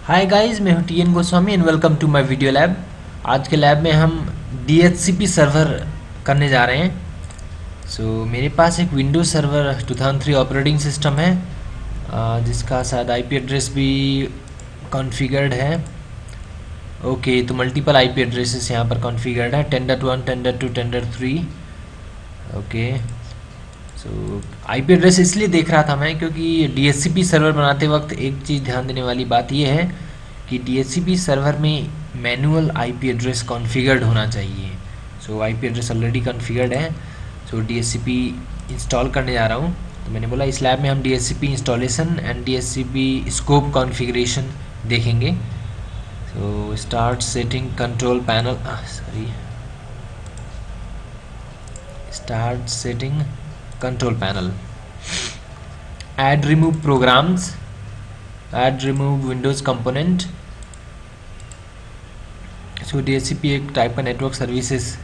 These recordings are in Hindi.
हाय गाइस, मैं हूं TN Goswami and welcome to my video lab. आज के लैब में हम DHCP सर्वर करने जा रहे हैं। मेरे पास एक विंडोज सर्वर 2003 ऑपरेटिंग सिस्टम है, जिसका शायद आईपी एड्रेस भी कॉन्फ़िगर्ड है। ओके, तो मल्टीपल आईपी एड्रेसेस यहाँ पर कॉन्फ़िगर्ड है, 10.1, 10.2, 10.3। ओके, आईपी एड्रेस इसलिए देख रहा था मैं क्योंकि DHCP सर्वर बनाते वक्त एक चीज़ ध्यान देने वाली बात यह है कि DHCP सर्वर में मैनुअल आईपी एड्रेस कॉन्फ़िगर्ड होना चाहिए। आईपी एड्रेस ऑलरेडी कॉन्फ़िगर्ड है। DHCP इंस्टॉल करने जा रहा हूँ। तो मैंने बोला इस लैब में हम DHCP installation and DHCP scope configuration देखेंगे। Start setting control panel, start setting control panel, add remove programs, add remove windows component। DHCP एक टाइप का नेटवर्क सर्विसेज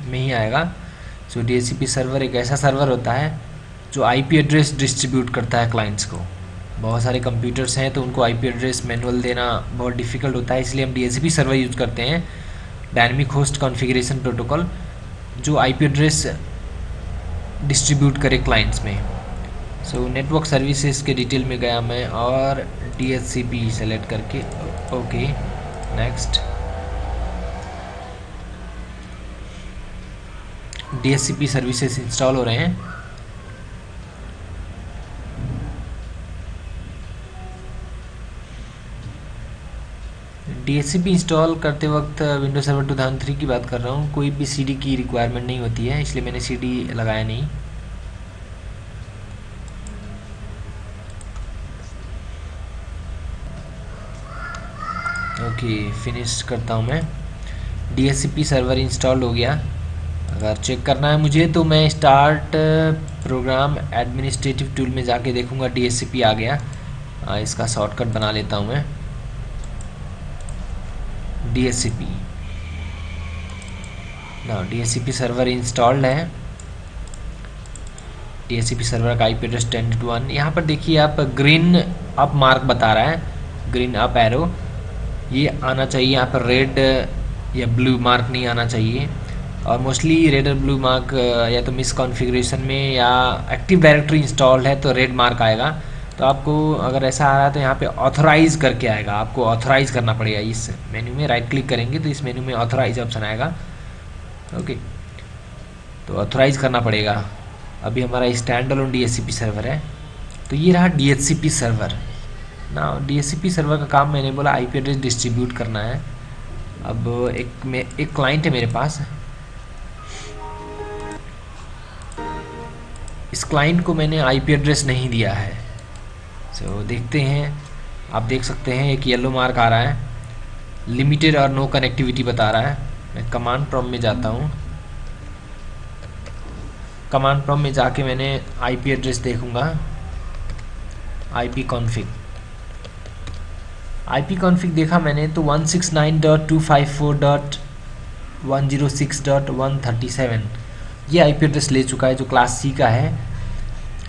में ही आएगा। DHCP सर्वर एक ऐसा सर्वर होता है जो आईपी एड्रेस डिस्ट्रीब्यूट करता है क्लाइंट्स को। बहुत सारे कंप्यूटर्स हैं तो उनको आईपी एड्रेस मैनुअल देना बहुत डिफ़िकल्ट होता है, इसलिए हम DHCP सर्वर यूज़ करते हैं, डायनेमिक होस्ट कॉन्फ़िगरेशन प्रोटोकॉल, जो आईपी एड्रेस डिस्ट्रीब्यूट करे क्लाइंट्स में। नेटवर्क सर्विसेज के डिटेल में गया मैं और DHCP सेलेक्ट करके okay next. DHCP services install हो रहे हैं। DHCP इंस्टॉल करते वक्त विंडोज सर्वर 2003 की बात कर रहा हूँ, कोई भी CD की रिक्वायरमेंट नहीं होती है, इसलिए मैंने CD लगाया नहीं। ओके, फिनिश करता हूँ मैं। DHCP सर्वर इंस्टॉल हो गया। अगर चेक करना है मुझे तो मैं स्टार्ट प्रोग्राम एडमिनिस्ट्रेटिव टूल में जाके देखूँगा DHCP आ गया। इसका शॉर्टकट बना लेता हूँ मैं, DHCP। DHCP सर्वर इंस्टॉल्ड है। DHCP सर्वर का IP एड्रेस 10.1। यहाँ पर देखिए आप, ग्रीन अप मार्क बता रहा है, ग्रीन अप एरो, ये आना चाहिए। यहाँ पर रेड या ब्लू मार्क नहीं आना चाहिए। और मोस्टली रेड और ब्लू मार्क या तो मिस कॉन्फ़िगरेशन में या एक्टिव डायरेक्टरी इंस्टॉल्ड है तो रेड मार्क आएगा। तो आपको अगर ऐसा आ रहा है तो यहाँ पे ऑथराइज़ करके आएगा, आपको ऑथराइज़ करना पड़ेगा। इस मेन्यू में राइट क्लिक करेंगे तो इस मेन्यू में ऑथराइज ऑप्शन आएगा। ओके, तो ऑथराइज़ करना पड़ेगा। अभी हमारा स्टैंड अलोन DHCP सर्वर है। तो ये रहा DHCP सर्वर ना। DHCP सर्वर का काम मैंने बोला आईपी एड्रेस डिस्ट्रीब्यूट करना है। अब एक क्लाइंट है मेरे पास, इस क्लाइंट को मैंने आईपी एड्रेस नहीं दिया है। देखते हैं, आप देख सकते हैं एक येलो मार्क आ रहा है, लिमिटेड और नो कनेक्टिविटी बता रहा है। मैं कमांड प्रॉम्प्ट में जाता हूँ। कमांड प्रॉम्प्ट में जाके मैंने आईपी एड्रेस देखूंगा, आईपी कॉन्फ़िग देखा मैंने तो 169.254.106.137 ये आईपी एड्रेस ले चुका है, जो क्लास C का है।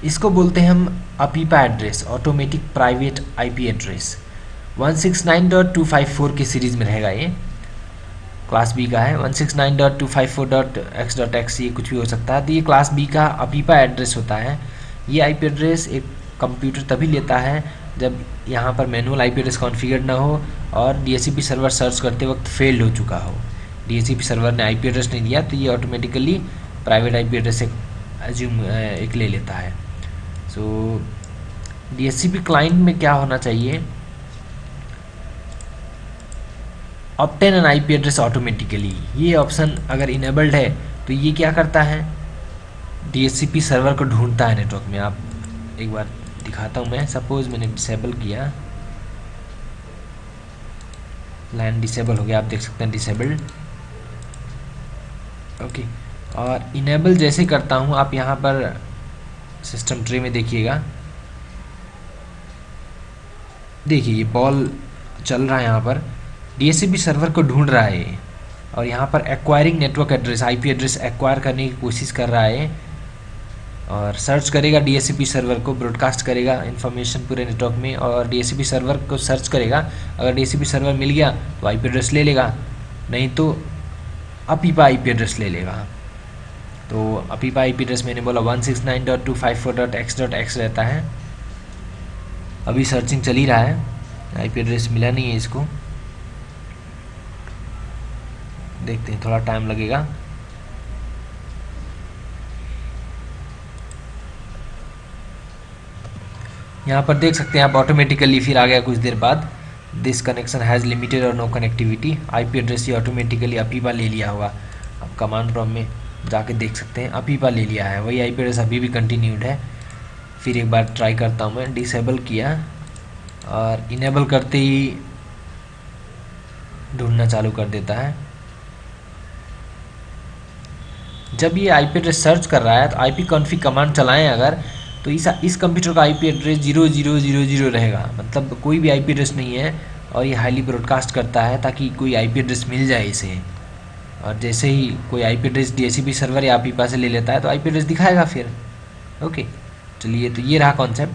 इसको बोलते हैं हम अपीपा address, automatic private IP address. 169.254 की सीरीज़ में रहेगा, ये क्लास B का है। 169.254.x.x ये कुछ भी हो सकता है। तो ये क्लास B का अपीपा एड्रेस होता है। ये आईपी एड्रेस एक कंप्यूटर तभी लेता है जब यहाँ पर मैनुअल आईपी एड्रेस कॉन्फ़िगर्ड ना हो और DHCP सर्वर सर्च करते वक्त फेल्ड हो चुका हो। DHCP सर्वर ने आईपी एड्रेस नहीं दिया तो ये ऑटोमेटिकली प्राइवेट आईपी एड्रेस एक ले लेता है। DHCP क्लाइंट में क्या होना चाहिए, obtain N IP address automatically, ये ऑप्शन अगर इनेबल्ड है तो ये क्या करता है, DHCP सर्वर को ढूंढता है नेटवर्क में। आप एक बार दिखाता हूँ मैं। सपोज मैंने डिसेबल किया, लैन डिसेबल हो गया, आप देख सकते हैं डिसेबल्ड। ओके, और इनेबल जैसे करता हूँ, आप यहाँ पर सिस्टम ट्रे में देखिएगा, देखिए ये बॉल चल रहा है। यहाँ पर DHCP सर्वर को ढूंढ रहा है और यहाँ पर acquiring network address, IP address acquire करने की कोशिश कर रहा है। और सर्च करेगा डीएचसीपी सर्वर को, ब्रॉडकास्ट करेगा इन्फॉर्मेशन पूरे नेटवर्क में, और डीएचसीपी सर्वर को सर्च करेगा। अगर डीएचसीपी सर्वर मिल गया तो आईपी एड्रेस ले लेगा, नहीं तो अपीपा आईपी एड्रेस ले लेगा। तो अपीपा आईपी एड्रेस मैंने बोला 169.254.x.x रहता है। अभी सर्चिंग चल ही रहा है, आईपी एड्रेस मिला नहीं है इसको, देखते हैं, थोड़ा टाइम लगेगा। यहाँ पर देख सकते हैं आप ऑटोमेटिकली फिर आ गया कुछ देर बाद, दिस कनेक्शन हैज़ लिमिटेड और नो कनेक्टिविटी। आईपी एड्रेस ये ऑटोमेटिकली अपीपा ले लिया होगा। आप कमांड प्रॉम्प्ट में जाके देख सकते हैं, अपीपा ले लिया है, वही आईपी एड्रेस अभी भी कंटिन्यूड है। फिर एक बार ट्राई करता हूँ मैं, डिसेबल किया और इनेबल करते ही ढूंढना चालू कर देता है। जब ये आईपी एड्रेस सर्च कर रहा है तो आईपी कॉन्फिग कमांड चलाएं अगर, तो इस कंप्यूटर का आईपी एड्रेस 0000 रहेगा, मतलब कोई भी आईपी एड्रेस नहीं है। और ये हाईली ब्रॉडकास्ट करता है ताकि कोई आईपी एड्रेस मिल जाए इसे, और जैसे ही कोई आईपी एड्रेस डीएचसीपी सर्वर या अपीपा से ले लेता है तो आईपी एड्रेस दिखाएगा फिर। ओके, चलिए, तो ये रहा कॉन्सेप्ट।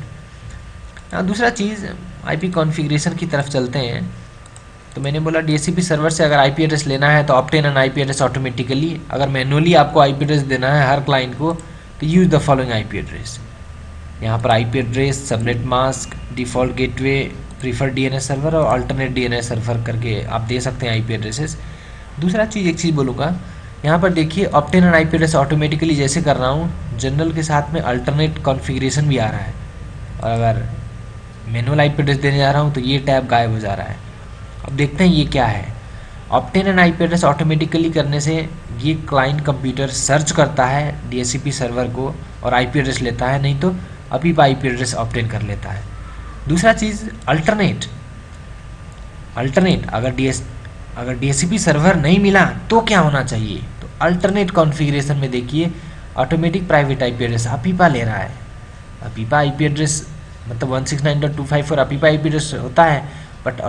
दूसरा चीज़, आईपी कॉन्फ़िगरेशन की तरफ चलते हैं। तो मैंने बोला डीएचसीपी सर्वर से अगर आईपी एड्रेस लेना है तो obtain N IP address automatically. अगर मैनुअली आपको आईपी एड्रेस देना है हर क्लाइंट को तो use the following IP address. यहाँ पर IP address, subnet mask, default gateway, preferred DNS server और अल्टरनेट डीएनएस सर्वर करके आप दे सकते हैं आईपी एड्रेसेस। दूसरा चीज़, एक चीज़ बोलूँगा, यहाँ पर देखिए obtain N IP address automatically जैसे कर रहा हूँ, जनरल के साथ में अल्टरनेट कॉन्फ़िगरेशन भी आ रहा है, और अगर मैनुअल आईपी एड्रेस देने जा रहा हूँ तो ये टैब गायब हो जा रहा है। अब देखते हैं ये क्या है। Obtain N IP address automatically करने से ये क्लाइंट कंप्यूटर सर्च करता है डीएचसीपी सर्वर को और आईपी एड्रेस लेता है, नहीं तो अपीपा आईपी एड्रेस ऑब्टेन कर लेता है। दूसरा चीज़, अल्टरनेट अगर डीएचसीपी सर्वर नहीं मिला तो क्या होना चाहिए, तो अल्टरनेट कॉन्फ़िगरेशन में देखिए ऑटोमेटिक प्राइवेट आईपी एड्रेस अपीपा ले रहा है। अपीपा आईपी एड्रेस मतलब 169.254 अपीपा आईपी एड्रेस होता है, बट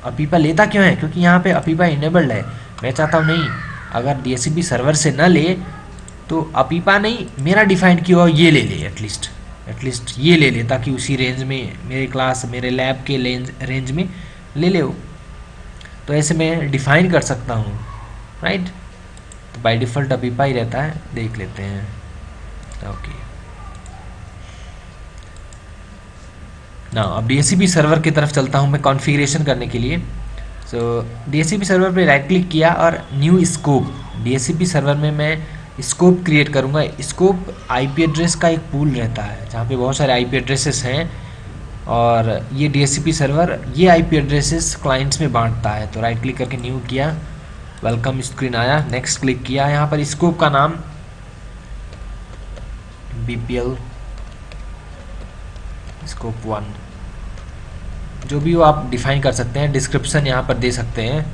अपीपा लेता क्यों है, क्योंकि यहाँ पे अपीपा इनेबल्ड है। मैं चाहता हूँ नहीं, अगर डीएचसीपी सर्वर से न ले तो अपीपा नहीं, मेरा डिफाइंड किया हुआ ये ले ले, एटलीस्ट ये ले ले, ताकि उसी रेंज में मेरे क्लास, मेरे लैब के रेंज में ले ले। तो ऐसे मैं डिफाइन कर सकता हूँ, राइट। तो बाय डिफ़ॉल्ट अपीपा ही रहता है, देख लेते हैं। ओके ना, अब डीएचसीपी सर्वर की तरफ चलता हूँ मैं कॉन्फ़िगरेशन करने के लिए। सो डीएचसीपी सर्वर पे राइट क्लिक किया और न्यू स्कोप, डीएचसीपी सर्वर में मैं स्कोप क्रिएट करूँगा। स्कोप आईपी एड्रेस का एक पूल रहता है जहाँ पे बहुत सारे आईपी एड्रेसेस हैं, और ये डीएचसीपी सर्वर ये आईपी एड्रेसेस क्लाइंट्स में बांटता है। तो राइट क्लिक करके न्यू किया, वेलकम स्क्रीन आया, नेक्स्ट क्लिक किया। यहाँ पर स्कोप का नाम बीपीएल स्कोप 1 जो भी हो आप डिफाइन कर सकते हैं। डिस्क्रिप्शन यहाँ पर दे सकते हैं।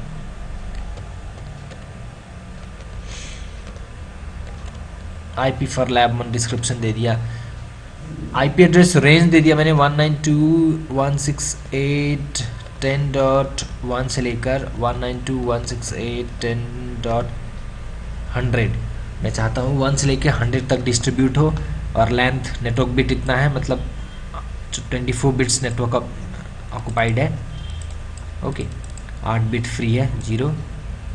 आईपी फॉर लैब में डिस्क्रिप्शन दे दिया। आईपी एड्रेस रेंज दे दिया मैंने 192.168.10.1 से लेकर 192.168.10.100। मैं चाहता हूँ 1 से लेकर 100 तक डिस्ट्रीब्यूट हो, और लेंथ नेटवर्क बिट इतना है, मतलब 24 बिट्स नेटवर्क ऑक्युपाइड है। ओके, 8 बिट फ्री है, 0।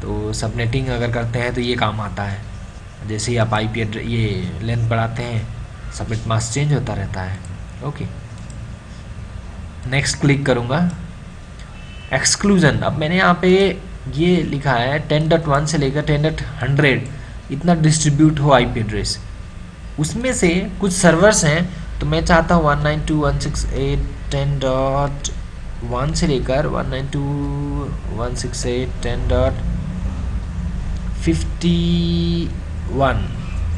तो सबनेटिंग अगर करते हैं तो ये काम आता है। जैसे ही आप आईपी एड्रेस ये लेंथ बढ़ाते हैं, सबनेट मास्क चेंज होता रहता है। ओके, नेक्स्ट क्लिक करूँगा। एक्सक्लूजन, अब मैंने यहाँ पे ये लिखा है 10.1 से लेकर 10.100 इतना डिस्ट्रीब्यूट हो आईपी एड्रेस। उसमें से कुछ सर्वर्स हैं, तो मैं चाहता हूँ 192.168.10.1 से लेकर 192.168.10.51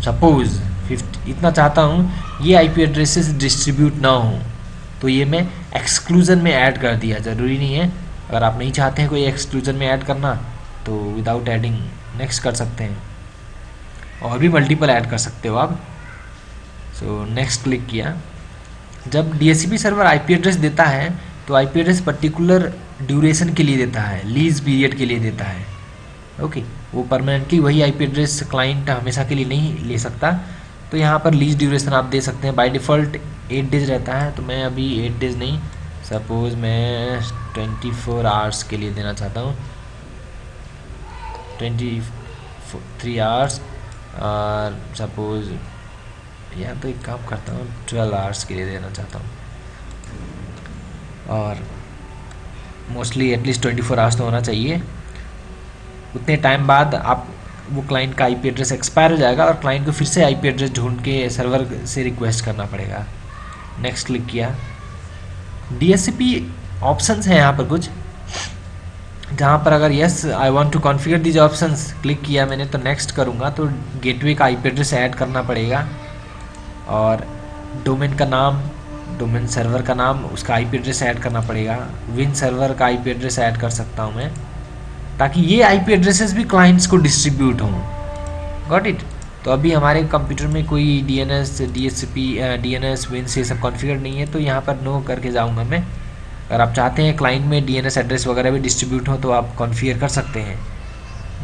सपोज 50 इतना चाहता हूँ ये आईपी एड्रेसेस डिस्ट्रीब्यूट ना हो, तो ये मैं एक्सक्लूजन में ऐड कर दिया। ज़रूरी नहीं है, अगर आप नहीं चाहते हैं कोई एक्सक्लूजन में ऐड करना तो विदाउट एडिंग नेक्स्ट कर सकते हैं, और भी मल्टीपल ऐड कर सकते हो आप। सो नेक्स्ट क्लिक किया। जब डीएचसीपी सर्वर आईपी एड्रेस देता है तो आईपी एड्रेस पर्टिकुलर ड्यूरेशन के लिए देता है, लीज पीरियड के लिए देता है। ओके, वो परमानेंटली वही आईपी एड्रेस क्लाइंट हमेशा के लिए नहीं ले सकता। तो यहाँ पर लीज ड्यूरेशन आप दे सकते हैं। बाय डिफ़ॉल्ट 8 डेज़ रहता है, तो मैं अभी 8 डेज़ नहीं, सपोज़ मैं 24 आवर्स के लिए देना चाहता हूँ, 23 आवर्स, और सपोज़ या तो एक काम करता हूँ 12 आवर्स के लिए देना चाहता हूँ, और मोस्टली एटलीस्ट 24 आवर्स तो होना चाहिए। उतने टाइम बाद आप वो क्लाइंट का आईपी एड्रेस एक्सपायर हो जाएगा और क्लाइंट को फिर से आईपी एड्रेस ढूंढ के सर्वर से रिक्वेस्ट करना पड़ेगा। नेक्स्ट क्लिक किया। डीएचसीपी ऑप्शंस हैं यहाँ पर कुछ, जहाँ पर अगर yes I want to configure these options click किया मैंने, तो नेक्स्ट करूँगा तो गेटवे का आईपी एड्रेस ऐड करना पड़ेगा, और डोमेन का नाम, डोमेन सर्वर का नाम, उसका आईपी एड्रेस ऐड करना पड़ेगा। विन सर्वर का आईपी एड्रेस ऐड कर सकता हूँ मैं, ताकि ये आईपी एड्रेसेस भी क्लाइंट्स को डिस्ट्रीब्यूट हों। Got it. तो अभी हमारे कंप्यूटर में कोई डीएनएस, डीएचसीपी, डीएनएस, विन्स ये सब कॉन्फ़िगर नहीं है, तो यहाँ पर नो करके जाऊँगा मैं। अगर आप चाहते हैं क्लाइंट में डीएनएस एड्रेस वगैरह भी डिस्ट्रीब्यूट हो तो आप कॉन्फ़िगर कर सकते हैं।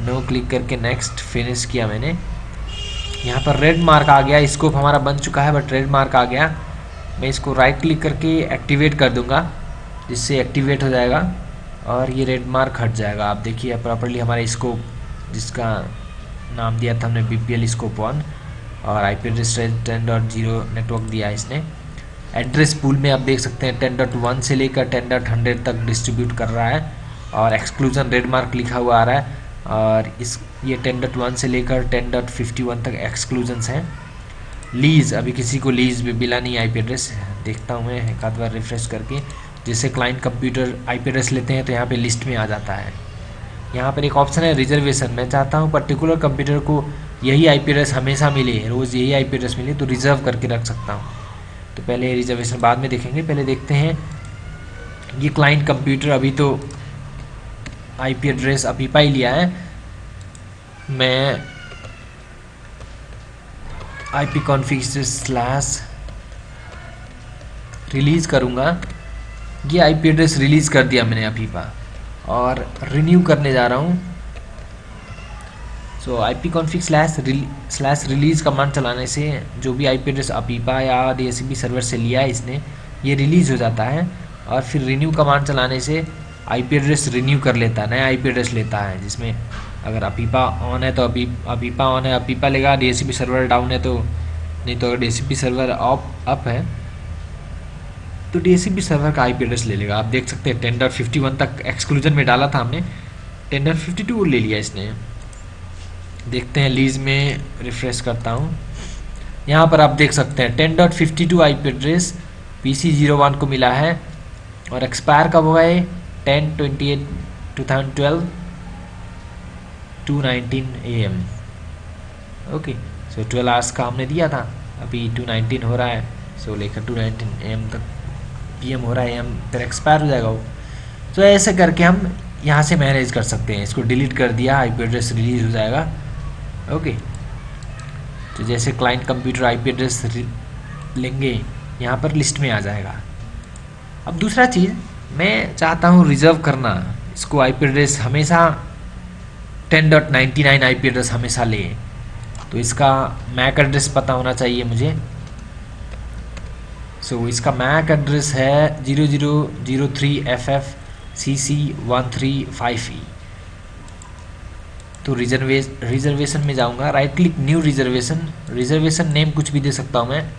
नो क्लिक करके नेक्स्ट फिनिश किया मैंने। यहाँ पर रेड मार्क आ गया, स्कोप हमारा बन चुका है बट रेड मार्क आ गया। मैं इसको राइट क्लिक करके एक्टिवेट कर दूँगा, जिससे एक्टिवेट हो जाएगा और ये रेड मार्क हट जाएगा। आप देखिए प्रॉपर्ली हमारा स्कोप, जिसका नाम दिया था हमने बीपीएल स्कोप 1, और आईपी एड्रेस 10.0 नेटवर्क दिया है इसने। एड्रेस पूल में आप देख सकते हैं 10.1 से लेकर 10.100 तक डिस्ट्रीब्यूट कर रहा है, और एक्सक्लूजन रेड मार्क लिखा हुआ आ रहा है, और ये 10.1 से लेकर 10.51 तक एक्सक्लूजन्स हैं। लीज़, अभी किसी को लीज़ भी मिला नहीं आईपी एड्रेस, देखता हूँ मैं एक आध बार रिफ्रेश करके। जैसे क्लाइंट कंप्यूटर आईपी एड्रेस लेते हैं तो यहाँ पे लिस्ट में आ जाता है। यहाँ पर एक ऑप्शन है रिजर्वेशन, मैं चाहता हूँ पर्टिकुलर कंप्यूटर को यही आईपी एड्रेस हमेशा मिले, रोज़ यही आईपी एड्रेस मिले, तो रिजर्व करके रख सकता हूँ। तो पहले रिजर्वेशन बाद में देखेंगे, पहले देखते हैं ये क्लाइंट कंप्यूटर अभी तो आईपी एड्रेस अपीपा ही लिया है। मैं आईपी कॉन्फ़िग स्लैश रिलीज़ करूँगा। ये आईपी एड्रेस रिलीज़ कर दिया मैंने अपीपा, और रिन्यू करने जा रहा हूँ। सो IP config slash release command चलाने से जो भी आईपी एड्रेस अपीपा या डीएचसीपी सर्वर से लिया है इसने, ये रिलीज़ हो जाता है, और फिर रिन्यू कमांड चलाने से आईपी एड्रेस रिन्यू कर लेता है, नया आईपी एड्रेस लेता है, जिसमें अगर अपीपा ऑन है तो अपीपा ऑन है, अपीपा लेगा। डीएचसीपी सर्वर डाउन है तो नहीं, तो अगर डीएचसीपी सर्वर अप है तो डीएचसीपी सर्वर का आईपी एड्रेस ले लेगा। आप देख सकते हैं 10.51 तक एक्सक्लूजन में डाला था हमने, 10.52 ले लिया इसने। देखते हैं लीज में रिफ्रेश करता हूँ, यहाँ पर आप देख सकते हैं 10.52 आईपी एड्रेस PC01 को मिला है, और एक्सपायर कब हुआ है 10/28/2012 2:19 AM। ओके, सो 12 आवर्स का हमने दिया था, अभी 2:19 हो रहा है, सो लेकर 2:19 AM तक PM हो रहा है, AM फिर एक्सपायर हो जाएगा वो। तो ऐसे करके हम यहाँ से मैनेज कर सकते हैं। इसको डिलीट कर दिया, आईपी एड्रेस रिलीज हो जाएगा। ओके, तो जैसे क्लाइंट कंप्यूटर आईपी एड्रेस लेंगे यहाँ पर लिस्ट में आ जाएगा। अब दूसरा चीज़ मैं चाहता हूँ रिजर्व करना इसको, आईपी एड्रेस हमेशा 10.99 आईपी एड्रेस हमेशा ले, तो इसका मैक एड्रेस पता होना चाहिए मुझे। सो इसका मैक एड्रेस है 0003FFCC135E। तो रिजर्वेशन में जाऊंगा, right click new reservation name कुछ भी दे सकता हूँ मैं,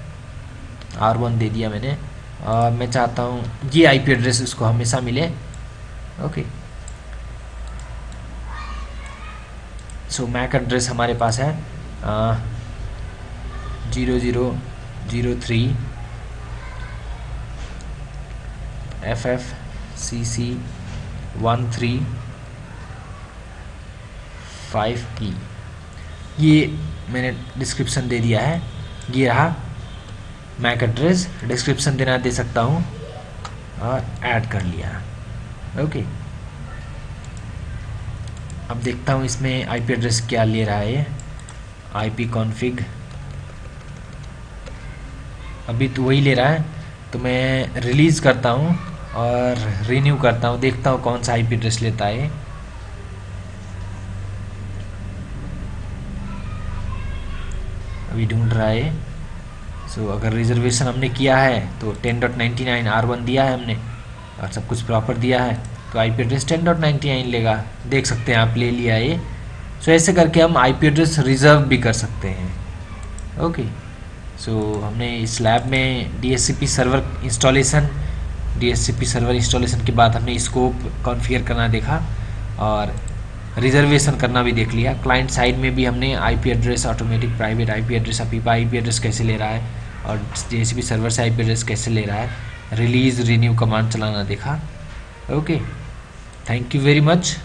R1 दे दिया मैंने, और मैं चाहता हूँ ये आईपी एड्रेस उसको हमेशा मिले। ओके, सो मैक एड्रेस हमारे पास है 0003 FFCC135E। ये मैंने डिस्क्रिप्शन दे दिया है, ये रहा मैक एड्रेस। डिस्क्रिप्शन देना दे सकता हूँ, और ऐड कर लिया। ओके, अब देखता हूँ इसमें आईपी एड्रेस क्या ले रहा है। आईपी कॉन्फ़िग अभी तो वही ले रहा है, तो मैं रिलीज़ करता हूँ और रिन्यू करता हूँ, देखता हूँ कौन सा आईपी एड्रेस लेता है। अभी ढूंढ रहा है। सो अगर रिजर्वेशन हमने किया है तो 10.99 R1 दिया है हमने और सब कुछ प्रॉपर दिया है तो IP एड्रेस 10.99 लेगा। देख सकते हैं आप, ले लिया ये। सो ऐसे करके हम IP एड्रेस रिजर्व भी कर सकते हैं। ओके, सो हमने इस लैब में DHCP सर्वर इंस्टॉलेशन के बाद हमने स्कोप कॉन्फ़िगर करना देखा और रिजर्वेशन करना भी देख लिया। क्लाइंट साइड में भी हमने IP address, automatic private IP address, अपीपा IP address कैसे ले रहा है और DHCP सर्वर से IP एड्रेस कैसे ले रहा है, रिलीज़ रिन्यू कमांड चलाना देखा। Okay, thank you very much.